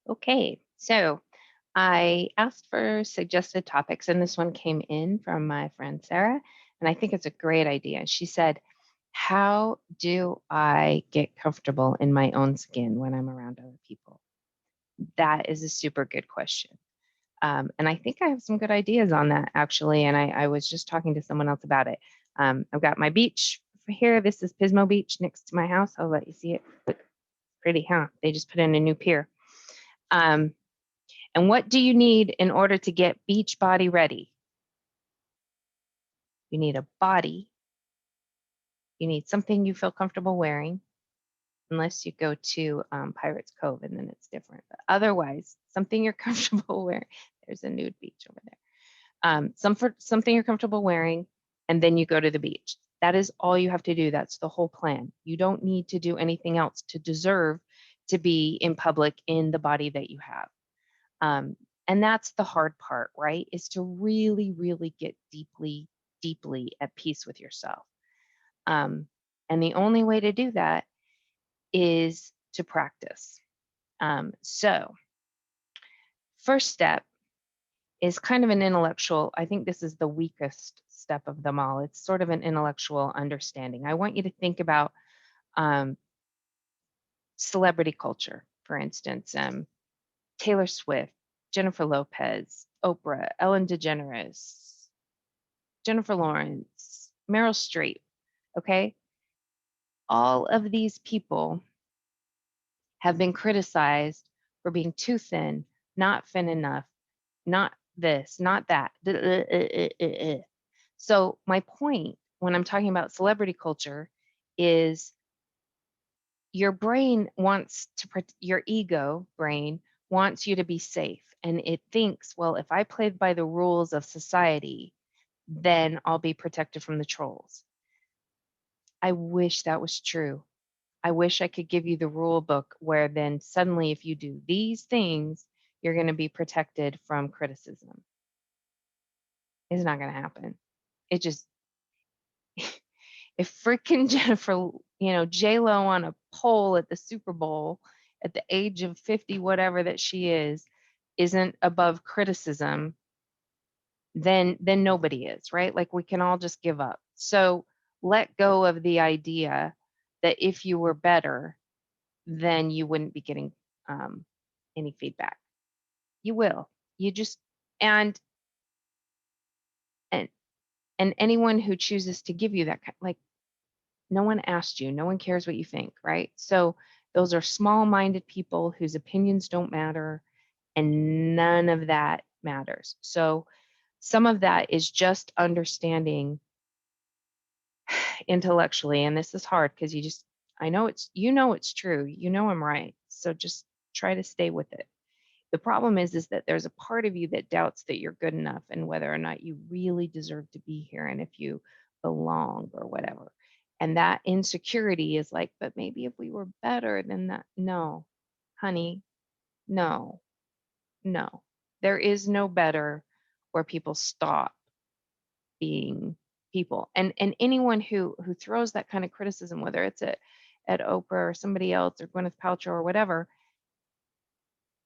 Okay, so I asked for suggested topics, and this one came in from my friend Sarah, and I think it's a great idea. She said, how do I get comfortable in my own skin when I'm around other people? That is a super good question. And I think I have some good ideas on that actually. And I was just talking to someone else about it. I've got my beach here. This is Pismo Beach next to my house. I'll let you see it. Pretty, huh? They just put in a new pier. Um, and what do you need in order to get beach body ready? You need a body. You need something you feel comfortable wearing, unless you go to Pirates Cove and then it's different. But otherwise, something you're comfortable wearing. There's a nude beach over there. Something you're comfortable wearing, and then you go to the beach. That is all you have to do. That's the whole plan. You don't need to do anything else to deserve to be in public in the body that you have. Um, and that's the hard part, right? Is to really, really get deeply, deeply at peace with yourself. Um, and the only way to do that is to practice. So, first step is kind of an intellectual. I think this is the weakest step of them all. It's sort of an intellectual understanding. I want you to think about um, celebrity culture, for instance, Taylor Swift, Jennifer Lopez, Oprah, Ellen DeGeneres, Jennifer Lawrence, Meryl Streep. Okay. All of these people have been criticized for being too thin, not thin enough, not this, not that. So my point when I'm talking about celebrity culture is your brain wants to, your ego brain wants you to be safe. And it thinks, well, if I play by the rules of society, then I'll be protected from the trolls. I wish that was true. I wish I could give you the rule book where then suddenly, if you do these things, you're going to be protected from criticism. It's not going to happen. It just, if freaking Jennifer, J-Lo on a pole at the Super Bowl at the age of 50, whatever that she isn't above criticism, then nobody is, right? Like we can all just give up. So let go of the idea that if you were better, then you wouldn't be getting any feedback. You will. You just and and and anyone who chooses to give you that like no one asked you, no one cares what you think, right? So those are small-minded people whose opinions don't matter and none of that matters. So some of that is just understanding intellectually, and this is hard because I know it's true. You know I'm right. So just try to stay with it. The problem is that there's a part of you that doubts that you're good enough and whether or not you really deserve to be here and if you belong or whatever. And that insecurity is like, but maybe if we were better than that. No, honey, no, no. There is no better where people stop being people. And anyone who throws that kind of criticism, whether it's at Oprah or somebody else or Gwyneth Paltrow or whatever,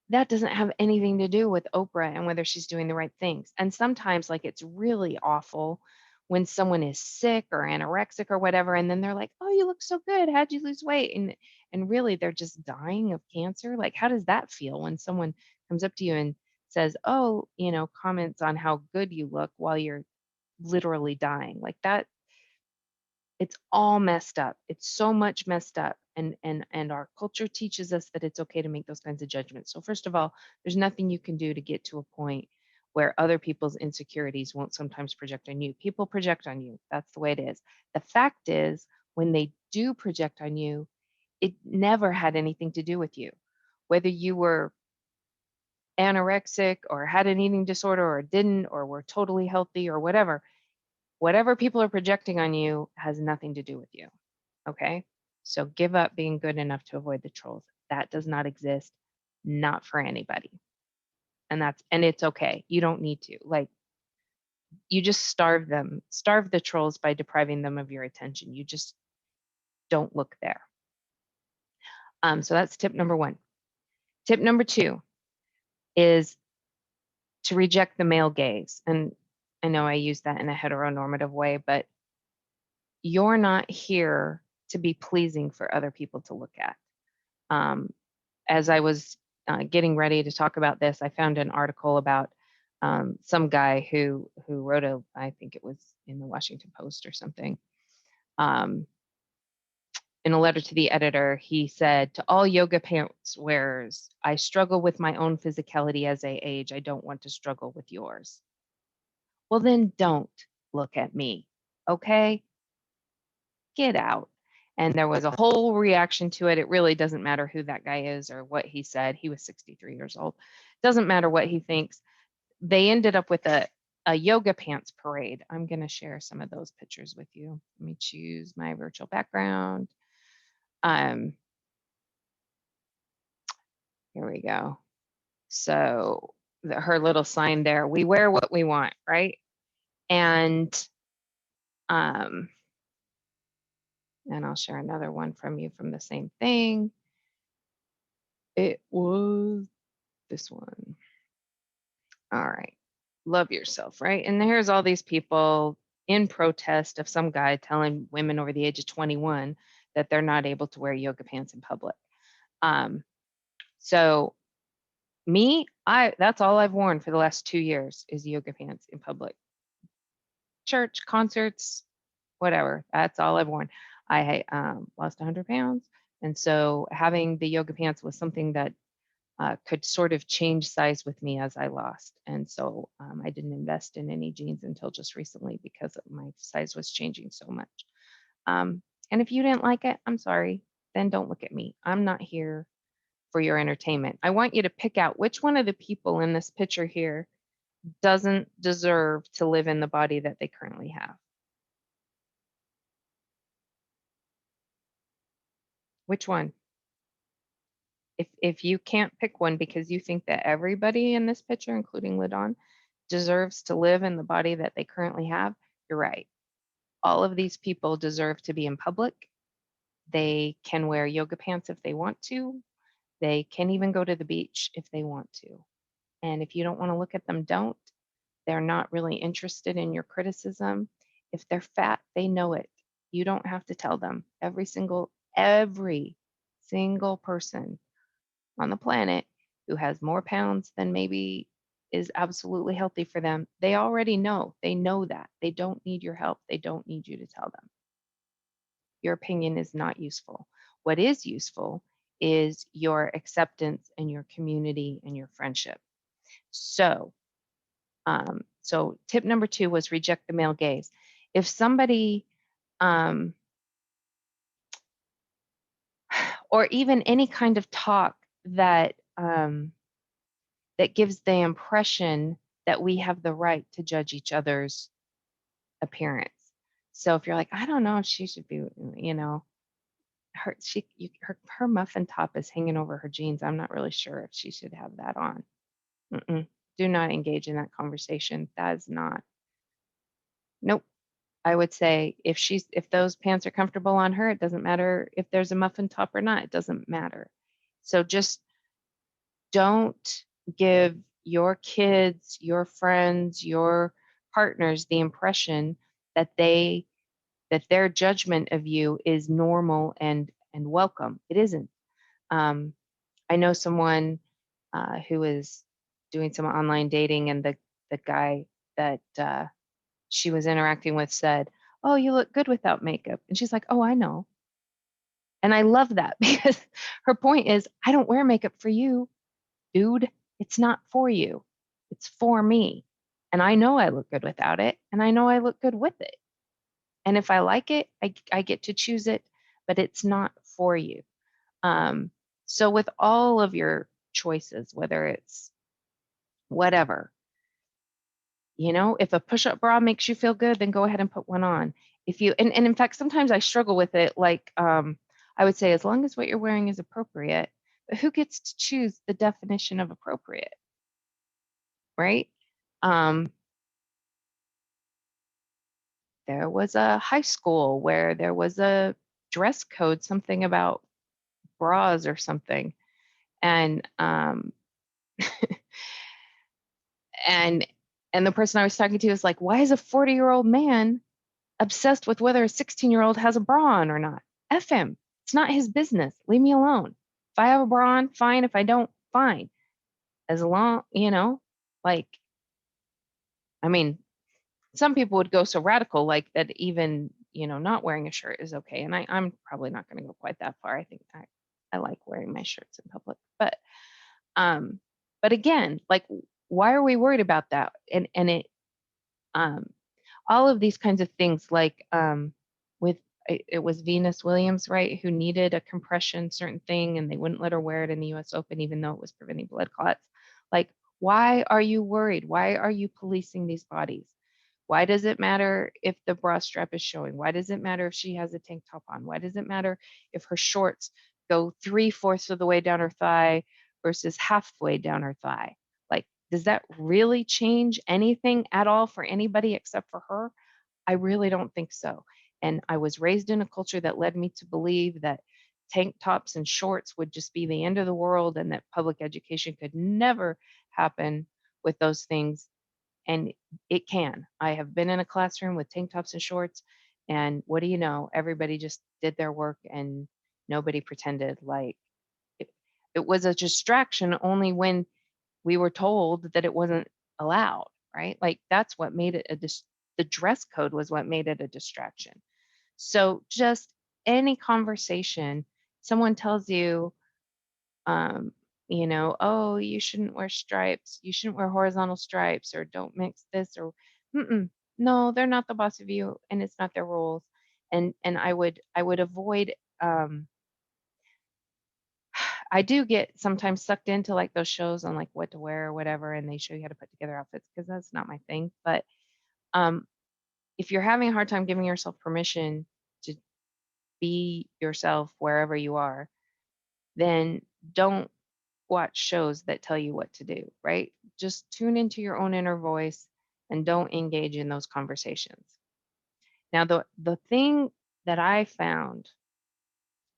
that doesn't have anything to do with Oprah and whether she's doing the right things. And sometimes, like, it's really awful when someone is sick or anorexic or whatever, and then they're like, "Oh, you look so good. How'd you lose weight?" And really, they're just dying of cancer. Like, how does that feel when someone comes up to you and says, "Oh," comments on how good you look while you're literally dying? Like that, it's all messed up. It's so much messed up. And our culture teaches us that it's okay to make those kinds of judgments. So first of all, there's nothing you can do to get to a point where other people's insecurities won't sometimes project on you. People project on you. That's the way it is. The fact is, when they do project on you, it never had anything to do with you. Whether you were anorexic or had an eating disorder or didn't or were totally healthy or whatever people are projecting on you has nothing to do with you. Okay. So give up being good enough to avoid the trolls. That does not exist, not for anybody. And it's okay. You don't need to. Like, you just starve the trolls by depriving them of your attention. You just don't look there. So that's tip number one. Tip number two, is to reject the male gaze. And I know I use that in a heteronormative way, but you're not here to be pleasing for other people to look at. As I was getting ready to talk about this, I found an article about some guy who wrote I think it was in the Washington Post or something. In a letter to the editor, he said, "To all yoga pants wearers, I struggle with my own physicality as I age. I don't want to struggle with yours." Well, then don't look at me. Okay? Get out. And there was a whole reaction to it. It really doesn't matter who that guy is or what he said. He was 63 years old. Doesn't matter what he thinks. They ended up with a yoga pants parade. I'm going to share some of those pictures with you. Let me choose my virtual background. Here we go. So her little sign there, we wear what we want, right? And I'll share another one from you from the same thing. It was this one. All right. Love yourself, right? And here's all these people in protest of some guy telling women over the age of 21 that they're not able to wear yoga pants in public. So me, that's all I've worn for the last 2 years is yoga pants in public. Church, concerts, whatever. That's all I've worn. I lost 100 pounds. And so having the yoga pants was something that could sort of change size with me as I lost. And so I didn't invest in any jeans until just recently because my size was changing so much. And if you didn't like it, I'm sorry, then don't look at me. I'm not here for your entertainment. I want you to pick out which one of the people in this picture here doesn't deserve to live in the body that they currently have. Which one? If you can't pick one because you think that everybody in this picture, including Ladon, deserves to live in the body that they currently have, you're right. All of these people deserve to be in public. They can wear yoga pants if they want to. They can even go to the beach if they want to. And if you don't want to look at them, don't. They're not really interested in your criticism. If they're fat, they know it. You don't have to tell them. Every single person on the planet who has more pounds than maybe is absolutely healthy for them, they already know. They know that. They don't need your help. They don't need you to tell them. Your opinion is not useful. What is useful is your acceptance and your community and your friendship. So tip number 2 was reject the male gaze. If somebody, or even any kind of talk that that gives the impression that we have the right to judge each other's appearance. So if you're like, I don't know if she should be, her muffin top is hanging over her jeans. I'm not really sure if she should have that on. Do not engage in that conversation. That is not. Nope. I would say if those pants are comfortable on her, it doesn't matter if there's a muffin top or not. It doesn't matter. So just don't give your kids, your friends, your partners the impression that their judgment of you is normal and welcome. It isn't. I know someone who is doing some online dating, and the guy that she was interacting with said, "Oh, you look good without makeup." And she's like, "Oh, I know." And I love that because her point is, I don't wear makeup for you, dude. It's not for you. It's for me. And I know I look good without it, and I know I look good with it. And if I like it, I get to choose it, but it's not for you. So with all of your choices, whether it's whatever, if a push-up bra makes you feel good, then go ahead and put one on. And in fact, sometimes I struggle with it. Like, I would say, as long as what you're wearing is appropriate, but who gets to choose the definition of appropriate, right? There was a high school where there was a dress code, something about bras or something. And And the person I was talking to was like, why is a 40-year-old man obsessed with whether a 16-year-old has a bra on or not? F him. It's not his business. Leave me alone. If I have a bra on, fine. If I don't, fine. As long, like, I mean, some people would go so radical, like that even, not wearing a shirt is okay. And I'm probably not going to go quite that far. I think I like wearing my shirts in public. Um, but again, like, why are we worried about that? And um, all of these kinds of things, like with it was Venus Williams, right, who needed a compression certain thing, and they wouldn't let her wear it in the U.S. Open, even though it was preventing blood clots. Like, why are you worried? Why are you policing these bodies? Why does it matter if the bra strap is showing? Why does it matter if she has a tank top on? Why does it matter if her shorts go 3/4 of the way down her thigh versus halfway down her thigh? Like, does that really change anything at all for anybody except for her? I really don't think so. And I was raised in a culture that led me to believe that tank tops and shorts would just be the end of the world and that public education could never happen with those things. And it can. I have been in a classroom with tank tops and shorts, and what do you know? Everybody just did their work and nobody pretended like it, it was a distraction only when we were told that it wasn't allowed, right? Like that's what made it the dress code was what made it a distraction. So just any conversation, someone tells you, um, oh, you shouldn't wear stripes, you shouldn't wear horizontal stripes, or don't mix this, or mm-mm, no, they're not the boss of you, and it's not their rules. And I would avoid. I do get sometimes sucked into like those shows on like what to wear or whatever, and they show you how to put together outfits because that's not my thing. But um, if you're having a hard time giving yourself permission to be yourself wherever you are, then don't watch shows that tell you what to do, right? Just tune into your own inner voice and don't engage in those conversations. Now, the thing that I found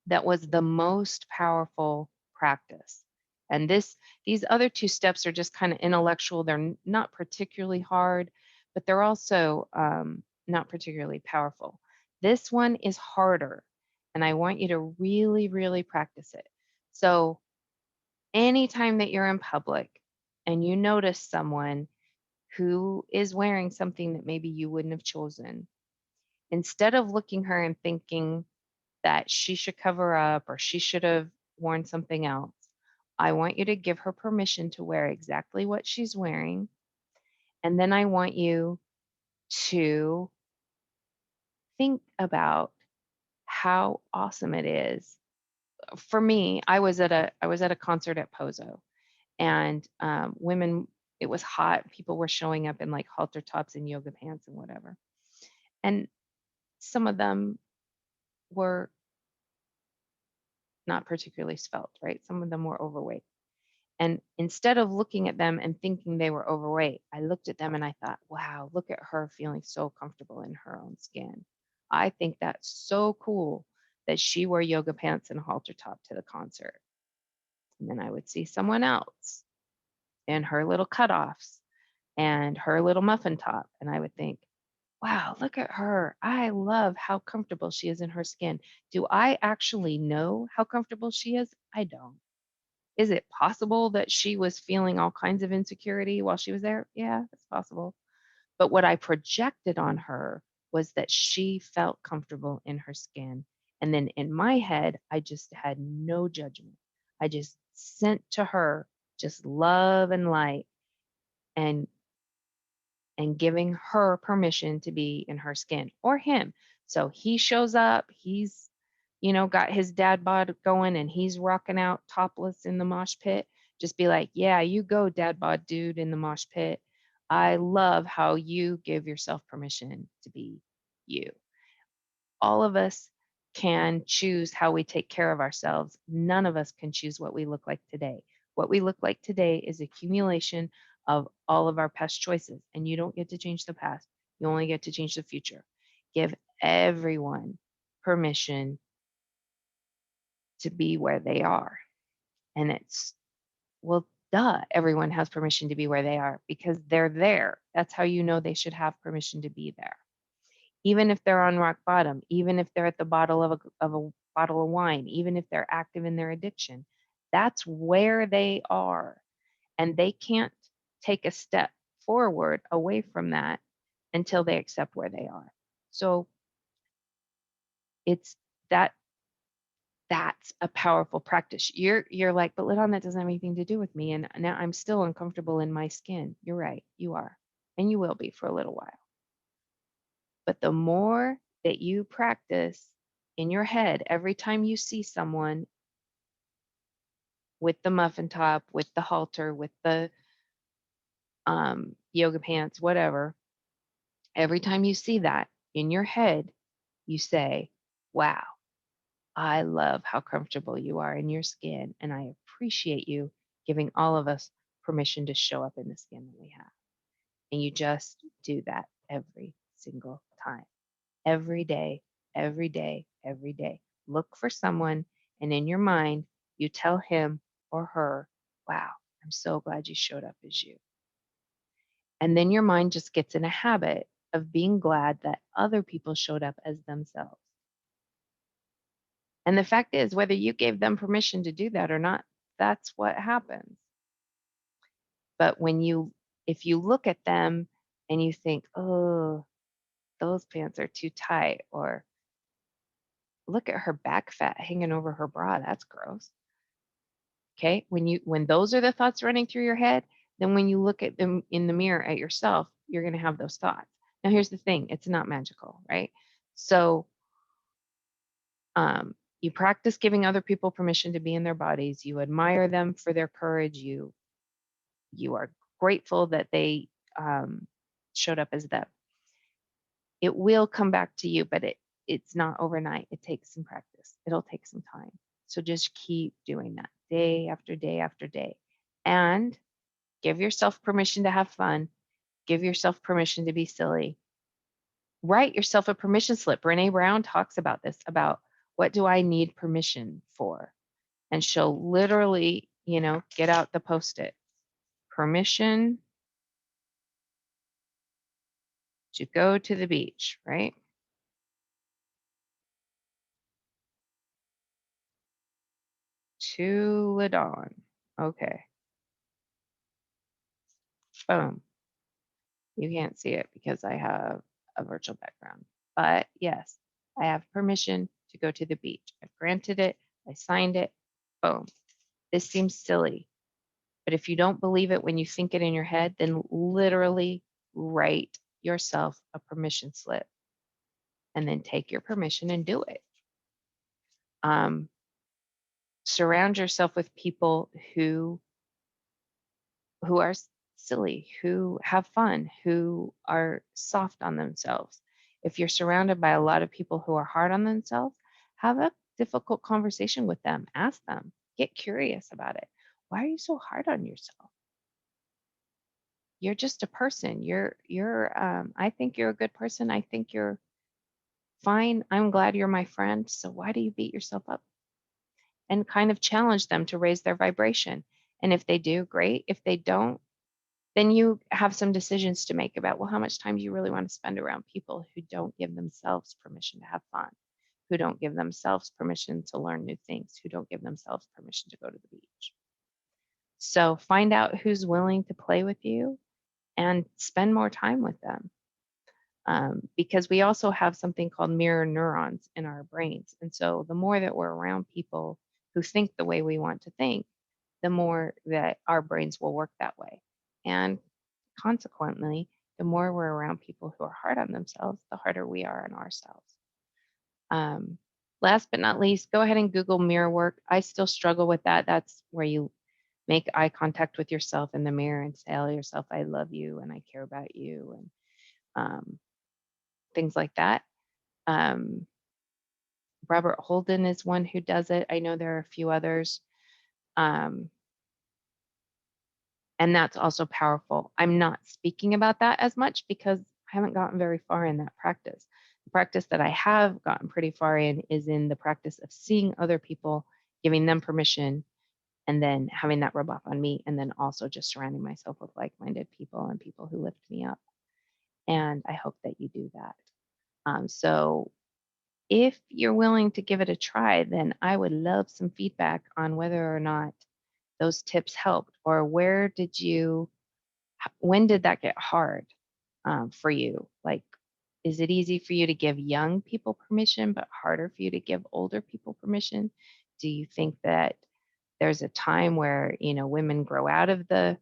that was the most powerful practice. And these other two steps are just kind of intellectual. They're not particularly hard, but they're also not particularly powerful. This one is harder, and I want you to really, really practice it. So anytime that you're in public and you notice someone who is wearing something that maybe you wouldn't have chosen, instead of looking her and thinking, that she should cover up or she should have worn something else. I want you to give her permission to wear exactly what she's wearing. And then I want you to think about how awesome it is. For me, I was at a concert at Pozo, and women. It was hot. People were showing up in like halter tops and yoga pants and whatever. And some of them were not particularly svelte, right? Some of them were overweight. And instead of looking at them and thinking they were overweight, I looked at them and I thought, wow, look at her feeling so comfortable in her own skin. I think that's so cool that she wore yoga pants and a halter top to the concert. And then I would see someone else in her little cutoffs and her little muffin top. And I would think, wow, look at her. I love how comfortable she is in her skin. Do I actually know how comfortable she is? I don't. Is it possible that she was feeling all kinds of insecurity while she was there? Yeah, it's possible. But what I projected on her was that she felt comfortable in her skin. And then in my head, I just had no judgment. I just sent to her just love and light and giving her permission to be in her skin or him. So he shows up, he's, got his dad bod going and he's rocking out topless in the mosh pit. Just be like, yeah, you go, dad bod dude in the mosh pit. I love how you give yourself permission to be you. All of us can choose how we take care of ourselves. None of us can choose what we look like today. What we look like today is accumulation of all of our past choices, and you don't get to change the past. You only get to change the future. Give everyone permission to be where they are. And it's, well, Duh, everyone has permission to be where they are because they're there. That's how you know they should have permission to be there. Even if they're on rock bottom, even if they're at the bottle of a bottle of wine, even if they're active in their addiction, that's where they are. And they can't take a step forward away from that until they accept where they are. So it's that that's a powerful practice. You're like, but Lidon, that doesn't have anything to do with me. And now I'm still uncomfortable in my skin. You're right, you are. And you will be for a little while. But the more that you practice in your head, every time you see someone with the muffin top, with the halter, with the yoga pants, whatever, every time you see that in your head, you say, wow, I love how comfortable you are in your skin, and I appreciate you giving all of us permission to show up in the skin that we have. And you just do that every single time, every day, every day, every day. Look for someone, and in your mind, you tell him or her, wow, I'm so glad you showed up as you. And then your mind just gets in a habit of being glad that other people showed up as themselves. And the fact is, whether you gave them permission to do that or not, that's what happens. But if you look at them and you think, oh, those pants are too tight, or look at her back fat hanging over her bra, that's gross. Okay. When those are the thoughts running through your head, then when you look at them in the mirror at yourself, you're going to have those thoughts. Now, here's the thing. It's not magical, right? So, you practice giving other people permission to be in their bodies. You admire them for their courage. You are grateful that they showed up as them. It will come back to you, but it's not overnight. It takes some practice. It'll take some time. So just keep doing that day after day after day. And give yourself permission to have fun. Give yourself permission to be silly. Write yourself a permission slip. Brene Brown talks about this, about what do I need permission for? And she'll literally, get out the Post-it. Permission to go to the beach, right? To Ladon. Okay. Boom. You can't see it because I have a virtual background. But yes, I have permission to go to the beach. I've granted it. I signed it. Boom. This seems silly. But if you don't believe it when you think it in your head, then literally write yourself a permission slip and then take your permission and do it. Surround yourself with people who are silly, who have fun, who are soft on themselves. If you're surrounded by a lot of people who are hard on themselves, have a difficult conversation with them. Ask them. Get curious about it. Why are you so hard on yourself? You're just a person. I think you're a good person. I think you're fine. I'm glad you're my friend. So why do you beat yourself up? And kind of challenge them to raise their vibration. And if they do, great. If they don't, then you have some decisions to make about, well, how much time do you really want to spend around people who don't give themselves permission to have fun, who don't give themselves permission to learn new things, who don't give themselves permission to go to the beach. So find out who's willing to play with you and spend more time with them. Because we also have something called mirror neurons in our brains. And so the more that we're around people who think the way we want to think, the more that our brains will work that way. And consequently, the more we're around people who are hard on themselves, the harder we are on ourselves. Last but not least, go ahead and Google mirror work. I still struggle with that. That's where you make eye contact with yourself in the mirror and tell yourself, I love you and I care about you, and things like that. Robert Holden is one who does it. I know there are a few others. And that's also powerful. I'm not speaking about that as much because I haven't gotten very far in that practice. The practice that I have gotten pretty far in is in the practice of seeing other people, giving them permission, and then having that rub off on me, and then also just surrounding myself with like-minded people and people who lift me up. And I hope that you do that. So if you're willing to give it a try, then I would love some feedback on whether or not those tips helped, or when did that get hard for you? Like, is it easy for you to give young people permission, but harder for you to give older people permission? Do you think that there's a time where, women grow out of the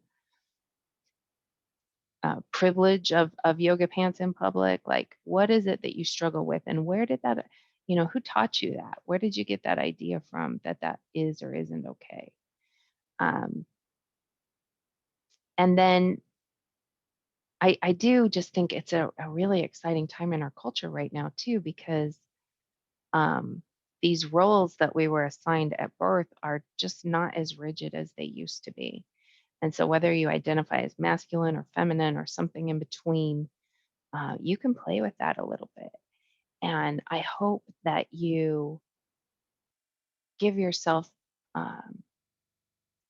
privilege of yoga pants in public? Like, what is it that you struggle with? And where did that, who taught you that? Where did you get that idea from that that is or isn't okay? Um, and then I do just think it's a really exciting time in our culture right now, too, because um, these roles that we were assigned at birth are just not as rigid as they used to be. And so, whether you identify as masculine or feminine or something in between, you can play with that a little bit. And I hope that you give yourself um,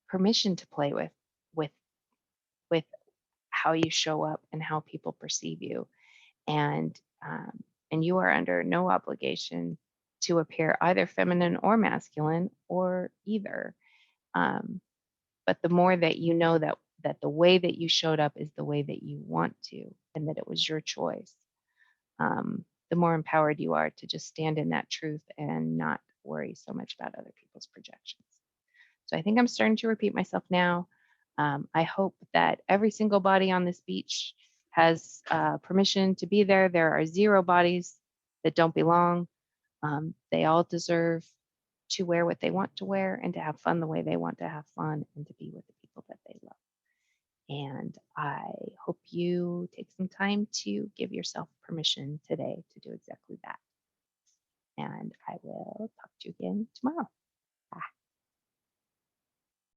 permission to play with with how you show up and how people perceive you. And and you are under no obligation to appear either feminine or masculine or either. Um, but the more that you know that the way that you showed up is the way that you want to, and that it was your choice, the more empowered you are to just stand in that truth and not worry so much about other people's projections. So I think I'm starting to repeat myself now. I hope that every single body on this beach has permission to be there. There are zero bodies that don't belong. They all deserve to wear what they want to wear and to have fun the way they want to have fun and to be with the people that they love. And I hope you take some time to give yourself permission today to do exactly that. And I will talk to you again tomorrow. Bye.